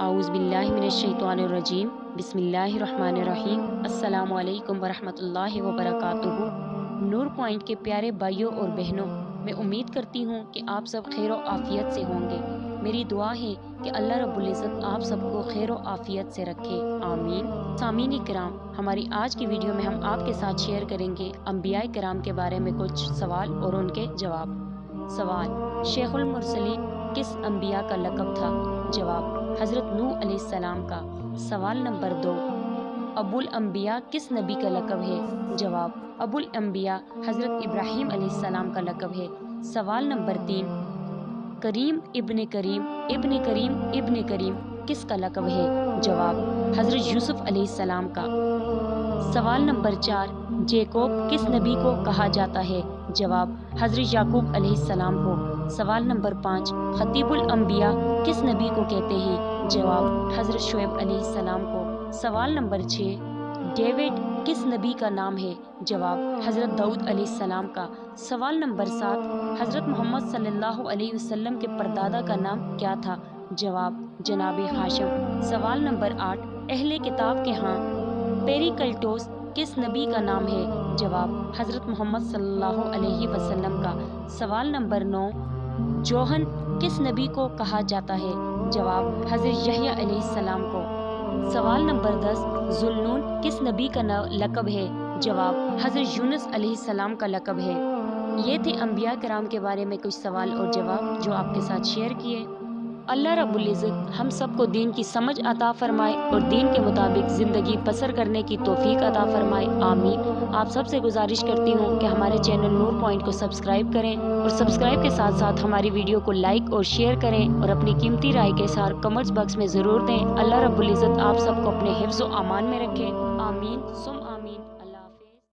आऊज़ बिल्लाहि मिनश्शैतानिर्रजीम बिस्मिल्लाहिर्रहमानिर्रहीम अस्सलामु अलैकुम वरहमतुल्लाहि वबरकातुहू। नूर पॉइंट के प्यारे भाइयों और बहनों, मैं उम्मीद करती हूँ कि आप सब खैर और आफ़ियत से होंगे। मेरी दुआ है कि अल्लाह रब्बुल इज़्ज़त आप सबको खैर और आफ़ियत से रखे, आमीन। सामीन किराम, हमारी आज की वीडियो में हम आपके साथ शेयर करेंगे अंबिया किराम के बारे में कुछ सवाल और उनके जवाब। सवाल: शेखुल मुरसलीन किस अंबिया का लक़ब था? जवाब: हज़रत नूह अलैहिस्सलाम का। सवाल नंबर 2: अबुल अंबिया किस नबी का लक़ब है? जवाब: अबुल अंबिया हज़रत इब्राहीम अलैहिस्सलाम का लक़ब है। सवाल नंबर 3: करीम इब्न करीम इब्न करीम इब्न करीम किसका लक़ब है? जवाब: हज़रत यूसुफ अलैहिस्सलाम का। सवाल नंबर 4: जैकोब किस नबी को कहा जाता है? जवाब: हज़रत याकूब अलैहिस्सलाम को। सवाल नंबर 5: खतीबुल अंबिया किस नबी को कहते हैं? जवाब: हज़रत शुएब अलैहिस्सलाम को। सवाल नंबर 6: डेविड किस नबी का नाम है? जवाब: हज़रत दाऊद अलैहिस्सलाम का। सवाल नंबर 7: हज़रत मोहम्मद सल्लल्लाहु अलैहि वसल्लम के परदादा का नाम क्या था? जवाब: जनाब हाशिम। सवाल नंबर 8: अहले किताब के यहाँ पेरिकल्टोस किस नबी का नाम है? जवाब: हज़रत मोहम्मद सल्लल्लाहु अलैहि वसल्लम का। सवाल नंबर 9: जोहन किस नबी को कहा जाता है? जवाब: हज़रत यहया अलैहिस्सलाम को। सवाल नंबर 10: जुल्नून किस नबी का लक़ब है? जवाब: हज़रत यूनुस अलैहिस्सलाम का लक़ब है। ये थे अंबिया किराम के बारे में कुछ सवाल और जवाब जो आपके साथ शेयर किए। अल्लाह रब्बुल इज़्ज़त हम सबको दीन की समझ अता फरमाए और दीन के मुताबिक ज़िंदगी बसर करने की तौफीक अता फरमाए, आमीन। आप सबसे गुजारिश करती हूँ कि हमारे चैनल नूर पॉइंट को सब्सक्राइब करें और सब्सक्राइब के साथ साथ हमारी वीडियो को लाइक और शेयर करें और अपनी कीमती राय के साथ कमेंट्स बॉक्स में ज़रूर दें। अल्लाह रब्बुल इज़्ज़त आप सबको अपने हिफ्ज़ व अमान में रखें, आमीन सुम आमीन।